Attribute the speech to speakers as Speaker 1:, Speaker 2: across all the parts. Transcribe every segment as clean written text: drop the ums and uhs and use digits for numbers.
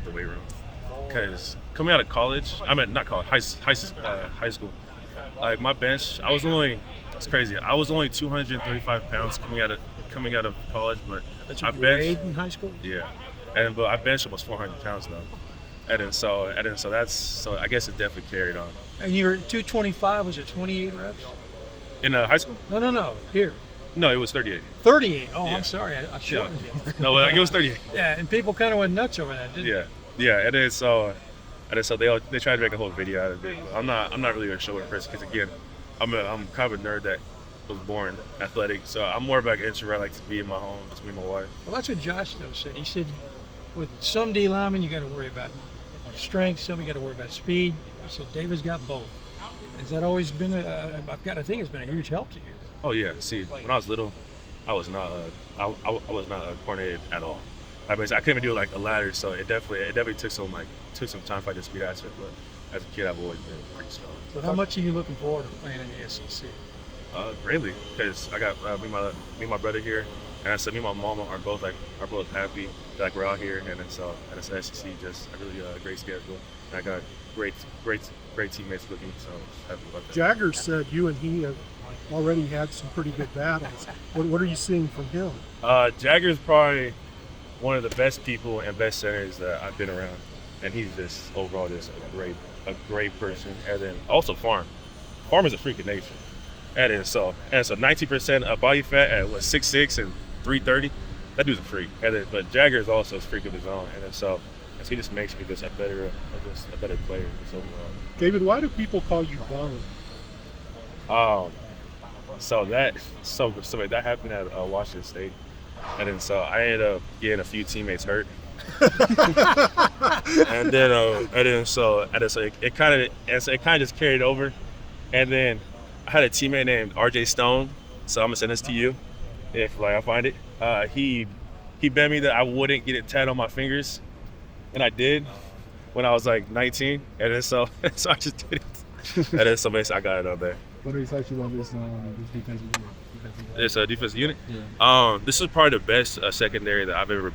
Speaker 1: the weight room. Because coming out of college, not college, high school, like my bench, it's crazy. I was only 235 pounds coming out of college, but
Speaker 2: That's
Speaker 1: I
Speaker 2: your grade
Speaker 1: benched,
Speaker 2: in high school?
Speaker 1: yeah, but I benched almost 400 pounds now. So I guess it definitely carried on.
Speaker 2: And you were at 225, was it 28 reps?
Speaker 1: In high school?
Speaker 2: No. Here.
Speaker 1: No, it was 38.
Speaker 2: 38. Oh,
Speaker 1: Yeah.
Speaker 2: I'm sorry. I shortened it.
Speaker 1: No, it was 38.
Speaker 2: Yeah, and people kind of went nuts over that, didn't they?
Speaker 1: Yeah. And then so they tried to make a whole video out of it. But I'm not really a show person because again, I'm kind of a nerd that was born athletic. So I'm more about an introvert. I like to be in my home, just me and my wife.
Speaker 2: Well, that's what Josh though said. He said, with some D linemen, you got to worry about strength. Some you got to worry about speed. He said David's got both. Has that always been I think it's been a huge help to you.
Speaker 1: Oh yeah. See, when I was little, I was not coordinated at all. I couldn't even do like a ladder, so it definitely took some time for the speed aspect. But as a kid, I've always been pretty strong.
Speaker 2: So how much are you looking forward to playing in the SEC?
Speaker 1: Greatly, because I got me and my brother here, and I said me and my mom are both happy that we're out here, and it's SEC just a really great schedule. And I got great teammates with me, so I'm happy about that.
Speaker 3: Jagger said you and he have already had some pretty good battles. What are you seeing from him?
Speaker 1: Jagger's probably one of the best people and best centers that I've been around, and he's just overall just a great person. And then also Farm is a freak of nature. And so 90% body fat at 6'6" and 330. That dude's a freak. But Jagger is also a freak of his own, and so he just makes me just a better player just overall.
Speaker 3: David, why do people call you Bone?
Speaker 1: So that happened at Washington State, and then so I ended up getting a few teammates hurt, and then it kind of just carried over, and then I had a teammate named RJ Stone, so I'm gonna send this to you if I find it. He bet me that I wouldn't get it tattooed on my fingers, and I did when I was like 19, and then so I just did it, and then so basically I got it on there.
Speaker 3: What excites you about this defensive unit?
Speaker 1: This defensive unit.
Speaker 3: Yeah.
Speaker 1: This is probably the best secondary that I've ever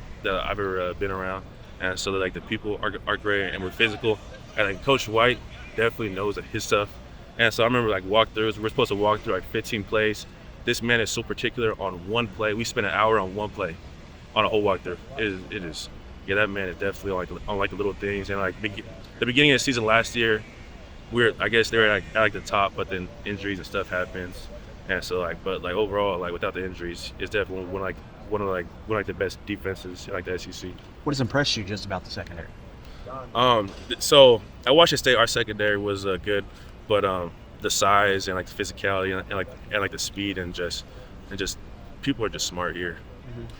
Speaker 1: been around, and so like the people are great and we're physical, and like Coach White definitely knows his stuff, and so I remember like walkthroughs. We're supposed to walk through like 15 plays. This man is so particular on one play. We spent an hour on one play, on a whole walkthrough. It is. Yeah, that man is definitely on the little things, and like the beginning of the season last year. I guess they were at the top, but then injuries and stuff happens, and so but overall, without the injuries, it's definitely one of the best defenses like the SEC.
Speaker 4: What has impressed you just about the secondary?
Speaker 1: So at Washington State, our secondary was good, but the size and the physicality and the speed and just people are just smart here,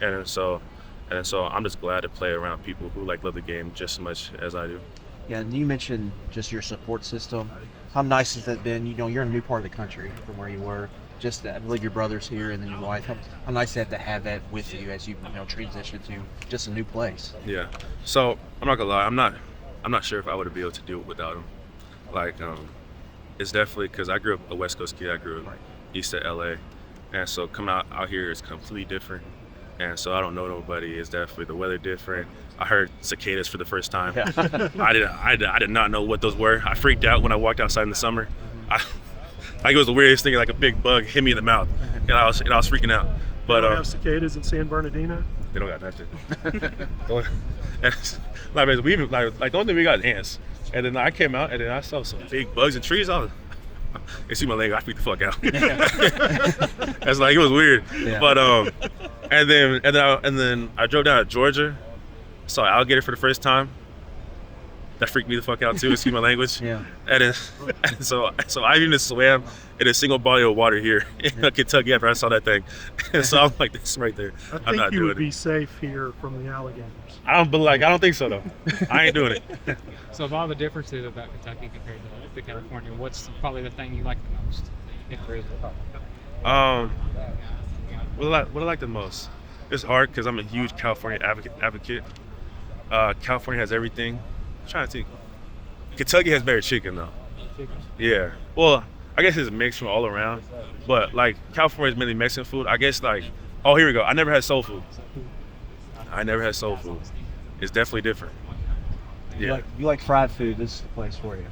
Speaker 1: and so I'm just glad to play around people who love the game just as much as I do.
Speaker 4: Yeah, and you mentioned just your support system. How nice has that been? You're in a new part of the country from where you were. Just I believe your brother's here and then your wife. How nice is that to have that with you as you transition to just a new place?
Speaker 1: Yeah. So I'm not gonna lie. I'm not sure if I would be able to do it without him. It's definitely because I grew up a West Coast kid. I grew up east of LA, and so coming out here is completely different. And so I don't know nobody. It's definitely the weather different. I heard cicadas for the first time. Yeah. I did not know what those were. I freaked out when I walked outside in the summer. It was the weirdest thing. Like a big bug hit me in the mouth, and I was freaking out. But
Speaker 3: they don't have cicadas in San Bernardino.
Speaker 1: They don't got nothing. The only thing we got is ants. And then I came out and then I saw some big bugs and trees. You see my leg, I freaked the fuck out. It's it was weird. Yeah. But and then I drove down to Georgia, saw an alligator for the first time. That freaked me the fuck out too. Excuse my language.
Speaker 4: Yeah.
Speaker 1: And so I even swam in a single body of water here in Kentucky after I saw that thing. And so I'm like, this right there.
Speaker 3: I think you would be safe here from the alligators.
Speaker 1: I don't think so though. I ain't doing it.
Speaker 5: So of all the differences about Kentucky compared to California, what's probably the thing you like the most? If there is a
Speaker 1: what I like the most? It's hard because I'm a huge California advocate. California has everything. I'm trying to think. Kentucky has better chicken though. Yeah. Well, I guess it's mixed from all around, but California is mainly Mexican food. I guess oh, here we go. I never had soul food. It's definitely different. Yeah.
Speaker 4: You like fried food. This is the place for you.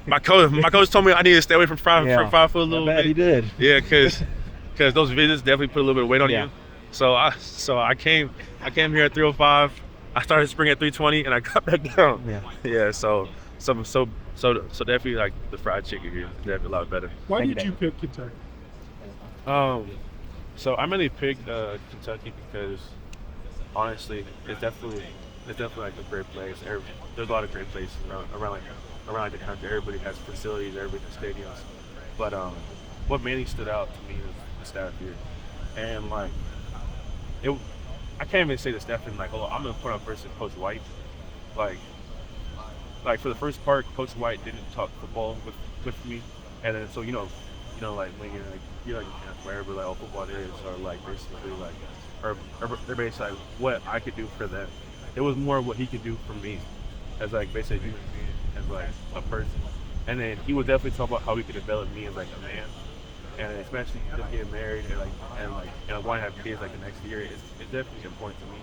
Speaker 1: My coach told me I need to stay away from fried food a little
Speaker 4: I bet
Speaker 1: bit.
Speaker 4: he did.
Speaker 1: Yeah, because those visits definitely put a little bit of weight on
Speaker 4: Yeah.
Speaker 1: you. So I came here at 305. I started spring at 320, and I got back down.
Speaker 4: Yeah.
Speaker 1: Yeah. So definitely like the fried chicken here is definitely a lot better.
Speaker 3: Why
Speaker 4: Thank
Speaker 3: did
Speaker 4: you,
Speaker 3: you pick Kentucky?
Speaker 1: So I mainly picked Kentucky because honestly, it's definitely like a great place. There's a lot of great places around the country. Everybody has facilities, everybody has stadiums. But what mainly stood out to me is the staff here, and like I can't even say the staff is like, oh, I'm gonna put on person Coach White. Like for the first part, Coach White didn't talk football with me, and then so like when you're like where everybody like, oh, football is, or like basically like, or they're basically like what I could do for them. It was more what he could do for me, as like basically a human being, as like a person. And then he would definitely talk about how he could develop me as like a man, and especially just getting married and wanting to have kids like the next year. It's definitely important to me.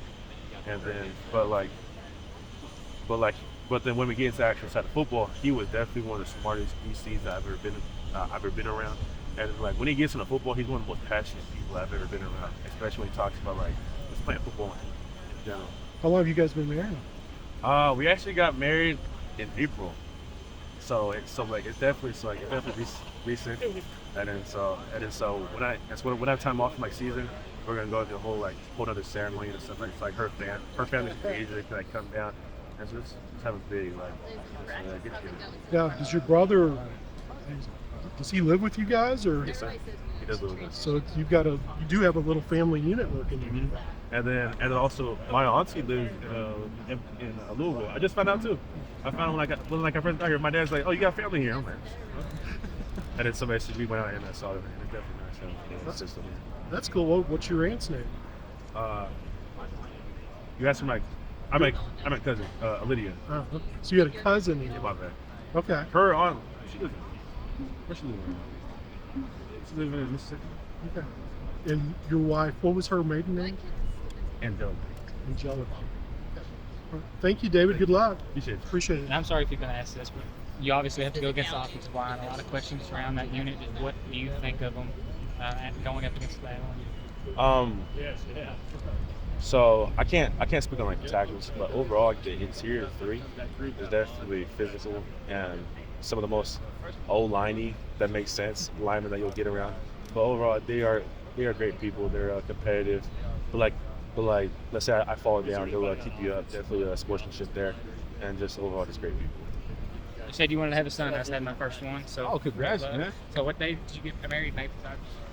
Speaker 1: And then but then when we get into the actual side of football, he was definitely one of the smartest DCs that I've ever been around. And like when he gets into football, he's one of the most passionate people I've ever been around, especially when he talks about like just playing football in general.
Speaker 3: How long have you guys been married?
Speaker 1: We actually got married in April, so it's definitely recent. And then so when I have time off in my season, we're gonna go to the whole other ceremony and stuff. It's like her family's age, they can like come down and so just have a big get together.
Speaker 3: Now, does your brother? Does he live with you guys, or?
Speaker 1: Yes, sir. He does live with us.
Speaker 3: So you do have a little family unit working here.
Speaker 1: And then also my auntie lives in Louisville. I just found out too. I found when I first got here. My dad's like, "Oh, you got family here?" I'm like, and then we went out and I saw them. And it's definitely nice.
Speaker 3: That's cool. What's your aunt's name?
Speaker 1: You asked me I'm a cousin, Lydia.
Speaker 3: So you had a cousin here.
Speaker 1: Yeah, my bad.
Speaker 3: Okay.
Speaker 1: Her aunt, where she live? She live in Mississippi.
Speaker 3: Okay. And your wife, what was her maiden name?
Speaker 1: Angelica.
Speaker 3: Angelica. Thank you, David. Good luck. Appreciate it.
Speaker 5: And I'm sorry if you're going to ask this, but you obviously have to go against the offensive line. A lot of questions around that unit. What do you think of them going up against that one?
Speaker 1: So I can't speak on like the tackles, but overall, like the interior three is definitely physical and some of the most O-liney that makes sense linemen that you'll get around. But overall, they are great people. They're competitive, but let's say I fall down, they'll keep you up. Definitely sportsmanship there, and just overall, just great people.
Speaker 5: You said you wanted to have a son. I had my first one. So
Speaker 1: congrats, man.
Speaker 5: So what day did you get married?
Speaker 1: 19th.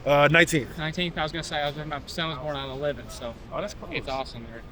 Speaker 5: 19th. I was going to say my son was born on 11th. So
Speaker 1: Oh, that's cool.
Speaker 5: it's awesome. They're